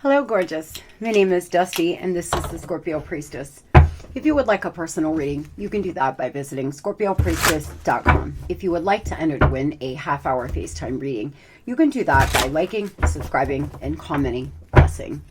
Hello, gorgeous. My name is Dusty, and this is the Scorpio Priestess. If you would like a personal reading, you can do that by visiting scorpiopriestess.com. If you would like to enter to win a half-hour FaceTime reading, you can do that by liking, subscribing, and commenting. Blessing.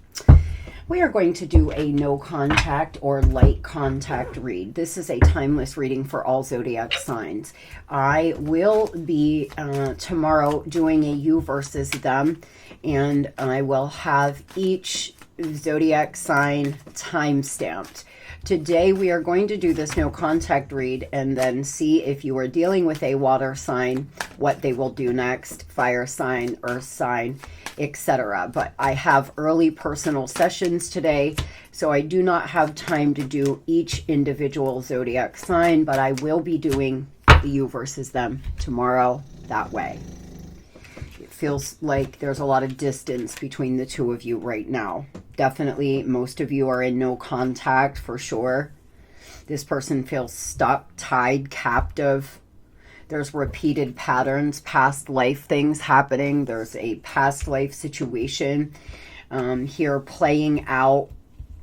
We are going to do a no contact or light contact read. This is a timeless reading for all zodiac signs. I will be tomorrow doing a you versus them, and I will have each zodiac sign time stamped. Today we are going to do this no contact read and then see if you are dealing with a water sign, what they will do next, fire sign, earth sign, etc. But I have early personal sessions today, so I do not have time to do each individual zodiac sign, but I will be doing the you versus them tomorrow that way. It feels like there's a lot of distance between the two of you right now. Definitely, most of you are in no contact for sure. This person feels stuck, tied, captive. There's repeated patterns, past life things happening. There's a past life situation here playing out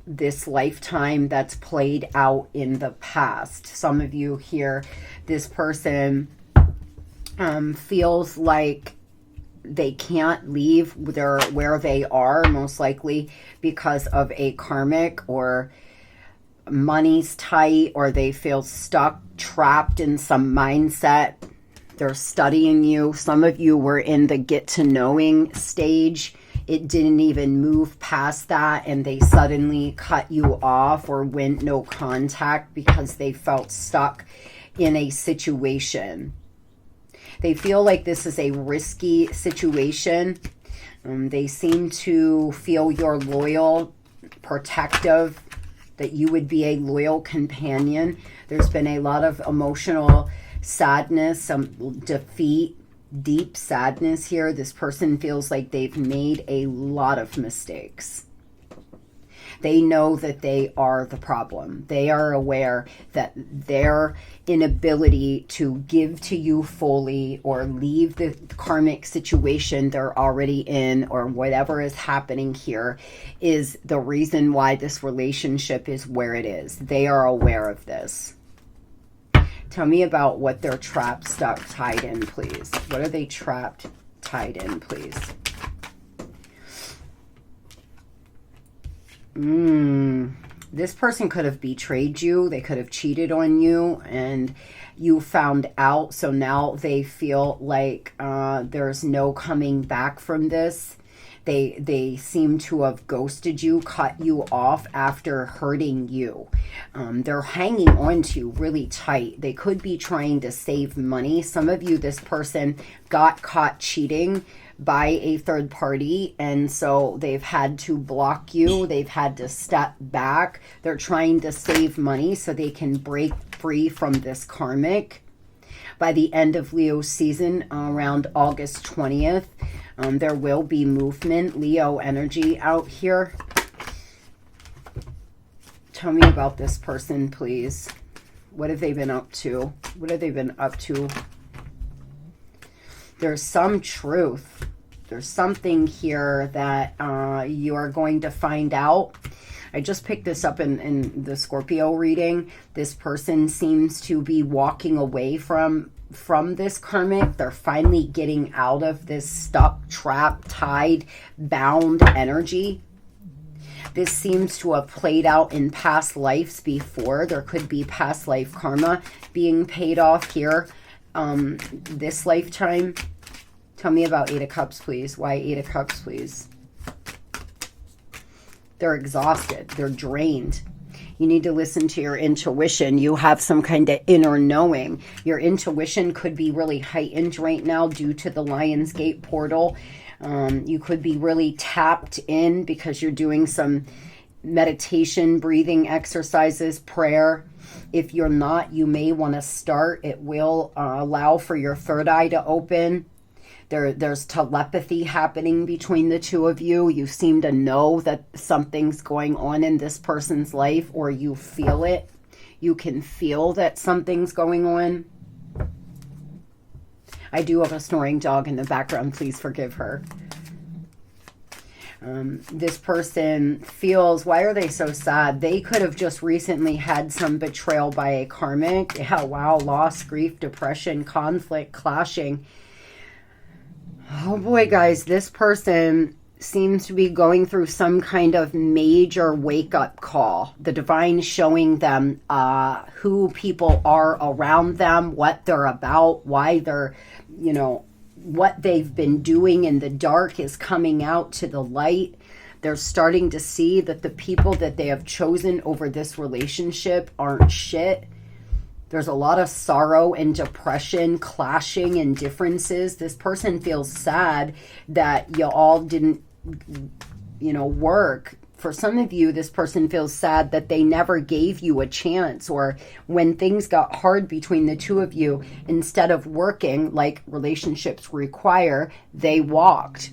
this lifetime that's played out in the past. Some of you here, this person feels like they can't leave where they are, most likely because of a karmic, or money's tight, or they feel stuck, trapped in some mindset. They're studying you. Some of you were in the get to knowing stage. It didn't even move past that, and they suddenly cut you off or went no contact because they felt stuck in a situation. They feel like this is a risky situation. They seem to feel you're loyal, protective, that you would be a loyal companion. There's been a lot of emotional sadness, some defeat, deep sadness here. This person feels like they've made a lot of mistakes. They know that they are the problem. They are aware that their inability to give to you fully or leave the karmic situation they're already in, or whatever is happening here, is the reason why this relationship is where it is. They are aware of this. Tell me about what they're trapped, stuck, tied in, please. What are they trapped, tied in, please? This person could have betrayed you. They could have cheated on you, and you found out. So now they feel like there's no coming back from this. They seem to have ghosted you, cut you off after hurting you. They're hanging on to you really tight. They could be trying to save money. Some of you, this person got caught cheating by a third party, and so they've had to block you. They've had to step back. They're trying to save money so they can break free from this karmic. By the end of Leo season, around August 20th, there will be movement, Leo energy out here. Tell me about this person, please. What have they been up to? What have they been up to? There's some truth. There's something here that you are going to find out. I just picked this up in the Scorpio reading. This person seems to be walking away from this karmic. They're finally getting out of this stuck, trapped, tied, bound energy. This seems to have played out in past lives before. There could be past life karma being paid off here this lifetime. Tell me about Eight of Cups, please. Why Eight of Cups, please? They're exhausted. They're drained. You need to listen to your intuition. You have some kind of inner knowing. Your intuition could be really heightened right now due to the Lionsgate portal. You could be really tapped in because you're doing some meditation, breathing exercises, prayer. If you're not, you may want to start. It will allow for your third eye to open. There's telepathy happening between the two of you. You seem to know that something's going on in this person's life, or you feel it. You can feel that something's going on. I do have a snoring dog in the background. Please forgive her. This person feels, why are they so sad? They could have just recently had some betrayal by a karmic. Yeah, wow, loss, grief, depression, conflict, clashing. Oh boy, guys, this person seems to be going through some kind of major wake-up call. The divine showing them who people are around them, what they're about, why they're, you know, what they've been doing in the dark is coming out to the light. They're starting to see that the people that they have chosen over this relationship aren't shit. There's a lot of sorrow and depression, clashing and differences. This person feels sad that you all didn't, you know, work. For some of you, this person feels sad that they never gave you a chance, or when things got hard between the two of you, instead of working like relationships require, they walked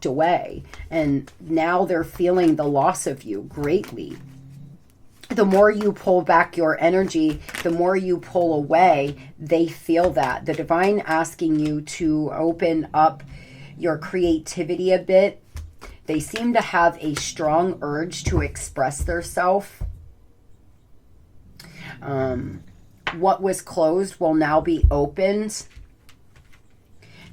away. And now they're feeling the loss of you greatly. The more you pull back your energy, the more you pull away, they feel that. The divine asking you to open up your creativity a bit. They seem to have a strong urge to express themselves. What was closed will now be opened.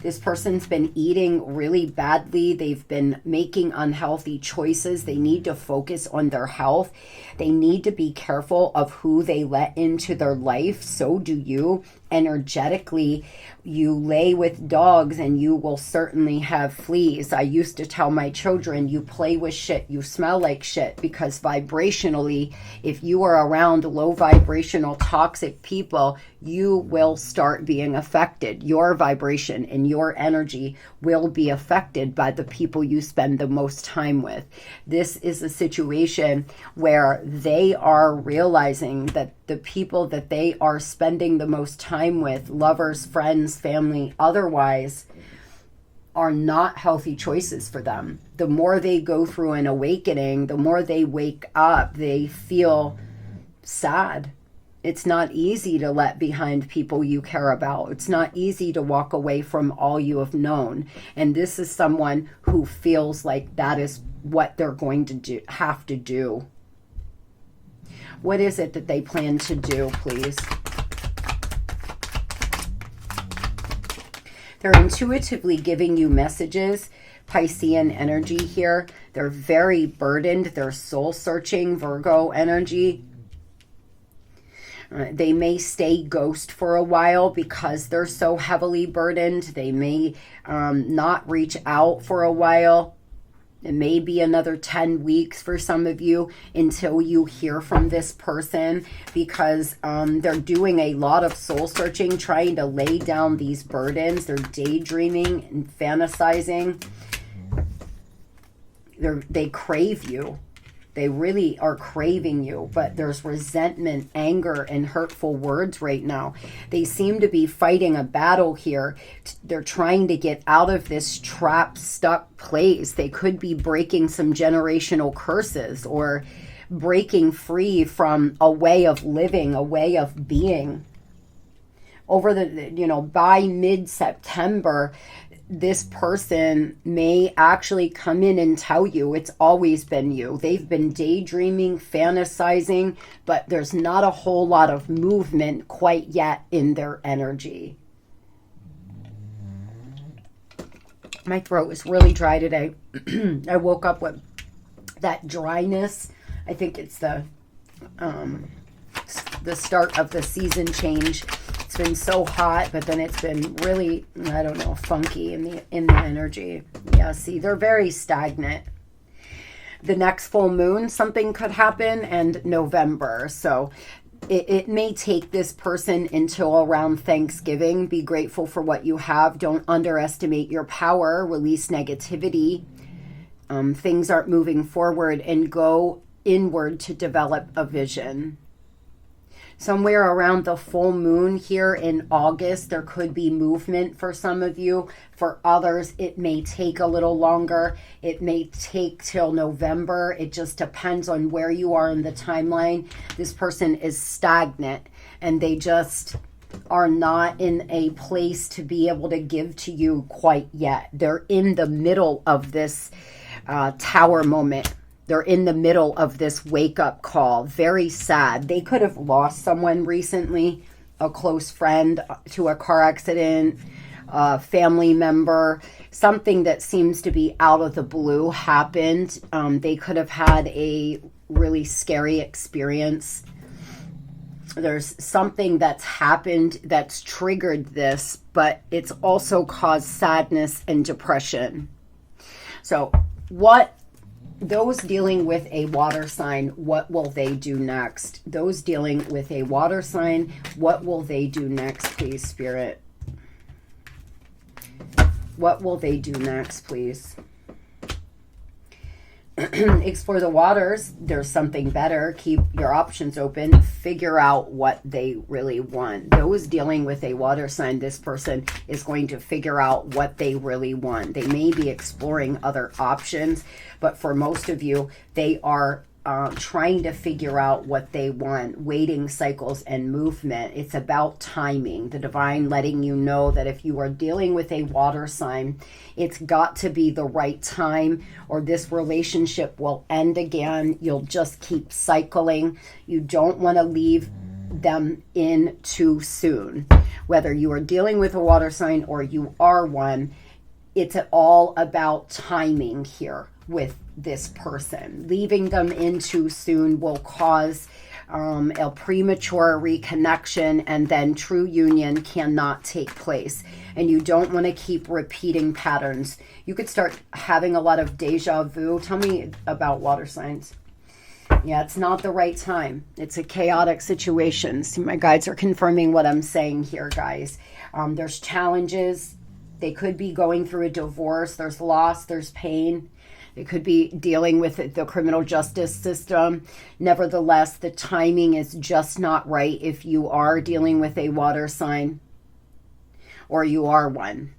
This person's been eating really badly. They've been making unhealthy choices. They need to focus on their health. They need to be careful of who they let into their life. So do you. Energetically, you lay with dogs and you will certainly have fleas. I used to tell my children, you play with shit, you smell like shit, because vibrationally, if you are around low vibrational toxic people, you will start being affected. Your vibration and your energy will be affected by the people you spend the most time with. This is a situation where they are realizing that the people that they are spending the most time with, lovers, friends, family, otherwise, are not healthy choices for them. The more they go through an awakening, the more they wake up, they feel sad. It's not easy to let behind people you care about. It's not easy to walk away from all you have known. And this is someone who feels like that is what they're going to have to do. What is it that they plan to do, please? They're intuitively giving you messages. Piscean energy here. They're very burdened. They're soul searching. Virgo energy. They may stay ghost for a while because they're so heavily burdened. They may not reach out for a while. It may be another 10 weeks for some of you until you hear from this person, because they're doing a lot of soul searching, trying to lay down these burdens. They're daydreaming and fantasizing. They crave you. They really are craving you, but there's resentment, anger, and hurtful words right now. They seem to be fighting a battle here. They're trying to get out of this trapped, stuck place. They could be breaking some generational curses or breaking free from a way of living, a way of being. Over by mid-September, this person may actually come in and tell you it's always been you. They've been daydreaming, fantasizing, but there's not a whole lot of movement quite yet in their energy. My throat is really dry today. I woke up with that dryness. I think it's the start of the season change. It's been so hot, but then it's been really, I don't know, funky in the energy. Yeah, see, they're very stagnant. The next full moon, something could happen, and November. So it may take this person until around Thanksgiving. Be grateful for what you have. Don't underestimate your power. Release negativity. Things aren't moving forward, and go inward to develop a vision. Somewhere around the full moon here in August, there could be movement for some of you. For others, it may take a little longer. It may take till November. It just depends on where you are in the timeline. This person is stagnant, and they just are not in a place to be able to give to you quite yet. They're in the middle of this Tower moment. They're in the middle of this wake-up call. Very sad. They could have lost someone recently, a close friend to a car accident, a family member. Something that seems to be out of the blue happened. They could have had a really scary experience. There's something that's happened that's triggered this, but it's also caused sadness and depression. So those dealing with a water sign, what will they do next? Those dealing with a water sign, what will they do next, please, Spirit? What will they do next, please? Explore the waters. There's something better. Keep your options open. Figure out what they really want. Those dealing with a water sign, this person is going to figure out what they really want. They may be exploring other options, but for most of you, they are trying to figure out what they want, waiting cycles and movement. It's about timing. The divine letting you know that if you are dealing with a water sign, it's got to be the right time, or this relationship will end again. You'll just keep cycling. You don't want to leave them in too soon. Whether you are dealing with a water sign or you are one, it's all about timing here with this person. Leaving them in too soon will cause a premature reconnection, and then true union cannot take place. And you don't want to keep repeating patterns. You could start having a lot of deja vu. Tell me about water signs. Yeah, it's not the right time. It's a chaotic situation. See, my guides are confirming what I'm saying here, guys. There's challenges. They could be going through a divorce. There's loss. There's pain. They could be dealing with the criminal justice system. Nevertheless, the timing is just not right if you are dealing with a water sign or you are one.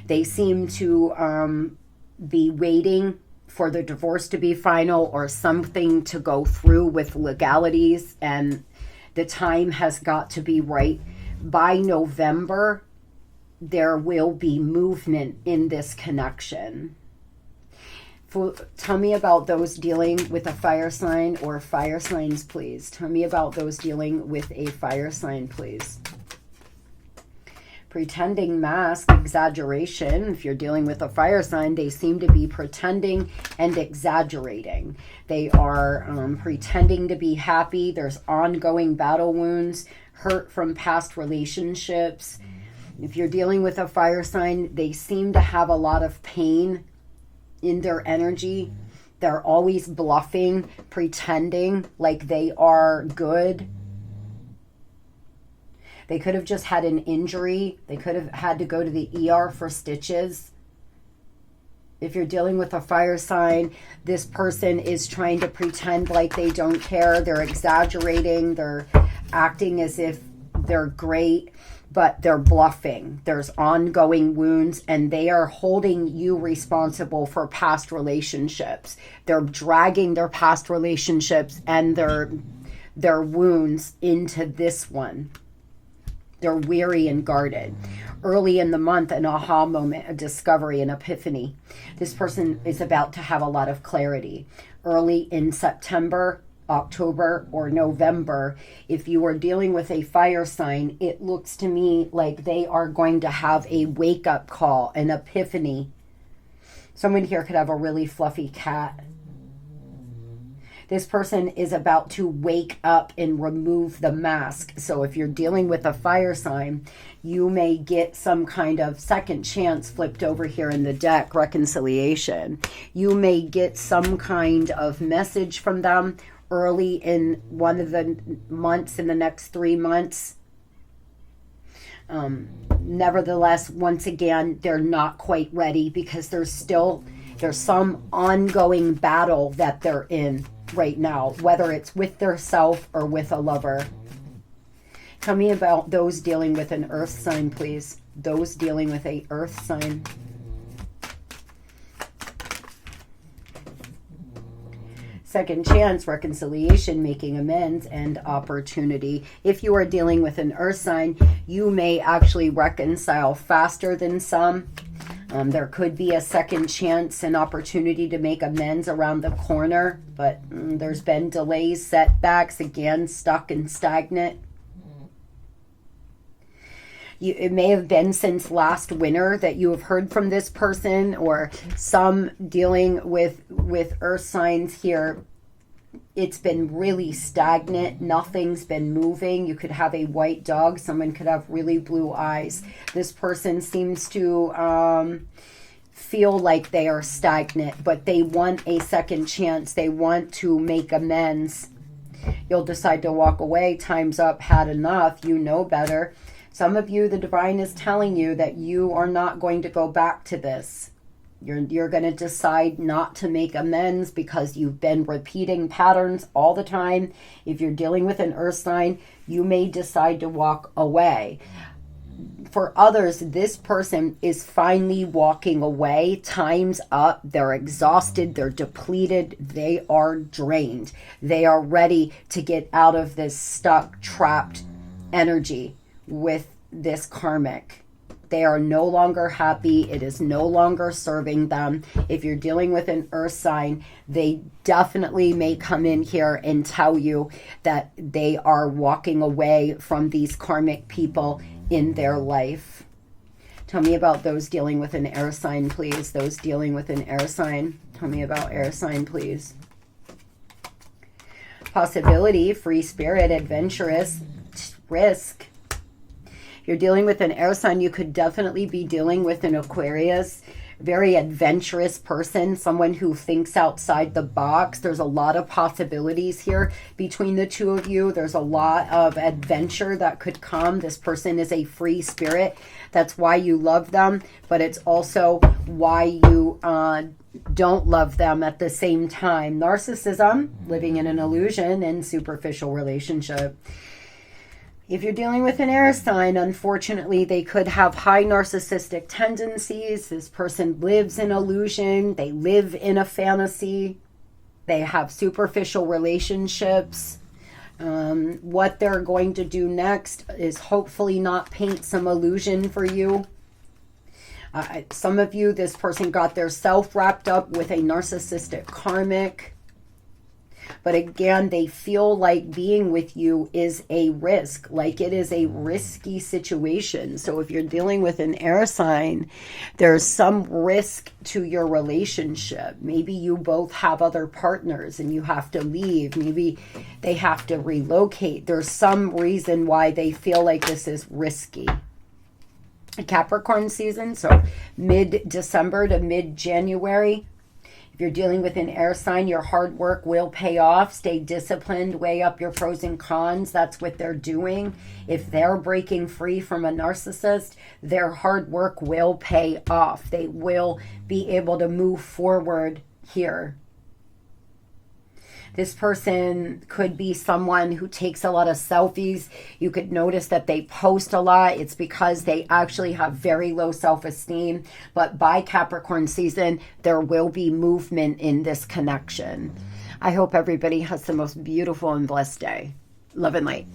They seem to be waiting for the divorce to be final or something to go through with legalities, and the time has got to be right. By November, there will be movement in this connection. Tell me about those dealing with a fire sign or fire signs, please. Tell me about those dealing with a fire sign, please. Pretending, mask, exaggeration. If you're dealing with a fire sign, they seem to be pretending and exaggerating. They are pretending to be happy. There's ongoing battle wounds, hurt from past relationships. If you're dealing with a fire sign, they seem to have a lot of pain in their energy. They're always bluffing, pretending like they are good. They could have just had an injury. They could have had to go to the ER for stitches. If you're dealing with a fire sign, this person is trying to pretend like they don't care. They're exaggerating. They're acting as if they're great, but they're bluffing. There's ongoing wounds, and they are holding you responsible for past relationships. They're dragging their past relationships and their wounds into this one. They're weary and guarded. Early in the month, an aha moment, a discovery, an epiphany. This person is about to have a lot of clarity. Early in September, October, or November, if you are dealing with a fire sign, it looks to me like they are going to have a wake-up call, an epiphany. Someone here could have a really fluffy cat. This person is about to wake up and remove the mask. So if you're dealing with a fire sign, you may get some kind of second chance flipped over here in the deck, reconciliation. You may get some kind of message from them early in one of the months, in the next 3 months. Nevertheless, once again, they're not quite ready because there's some ongoing battle that they're in right now, whether it's with their self or with a lover. Tell me about those dealing with an earth sign, please. Those dealing with a earth sign. Second chance, reconciliation, making amends, and opportunity. If you are dealing with an earth sign, you may actually reconcile faster than some. There could be a second chance, an opportunity to make amends around the corner, but there's been delays, setbacks, again, stuck and stagnant. It may have been since last winter that you have heard from this person, or some dealing with earth signs here. It's been really stagnant. Nothing's been moving. You could have a white dog. Someone could have really blue eyes. This person seems to feel like they are stagnant, but they want a second chance. They want to make amends. You'll decide to walk away. Time's up. Had enough. You know better. Some of you, the divine is telling you that you are not going to go back to this. You're going to decide not to make amends because you've been repeating patterns all the time. If you're dealing with an earth sign, you may decide to walk away. For others, this person is finally walking away. Time's up. They're exhausted. They're depleted. They are drained. They are ready to get out of this stuck, trapped energy with this karmic. They are no longer happy. It is no longer serving them. If you're dealing with an earth sign, they definitely may come in here and tell you that they are walking away from these karmic people in their life. Tell me about those dealing with an air sign, please. Those dealing with an air sign. Tell me about air sign, please. Possibility, free spirit, adventurous, risk. You're dealing with an air sign, you could definitely be dealing with an Aquarius, very adventurous person, someone who thinks outside the box. There's a lot of possibilities here between the two of you. There's a lot of adventure that could come. This person is a free spirit. That's why you love them, but it's also why you don't love them at the same time. Narcissism, living in an illusion, and superficial relationship. If you're dealing with an air sign, unfortunately, they could have high narcissistic tendencies. This person lives in illusion. They live in a fantasy. They have superficial relationships. What they're going to do next is hopefully not paint some illusion for you. Some of you, this person got their self wrapped up with a narcissistic karmic. But again, they feel like being with you is a risk, like it is a risky situation. So if you're dealing with an air sign, there's some risk to your relationship. Maybe you both have other partners and you have to leave. Maybe they have to relocate. There's some reason why they feel like this is risky. Capricorn season, so mid-December to mid-January. If you're dealing with an air sign, your hard work will pay off. Stay disciplined, weigh up your pros and cons. That's what they're doing. If they're breaking free from a narcissist, their hard work will pay off. They will be able to move forward here. This person could be someone who takes a lot of selfies. You could notice that they post a lot. It's because they actually have very low self-esteem. But by Capricorn season, there will be movement in this connection. I hope everybody has the most beautiful and blessed day. Love and light.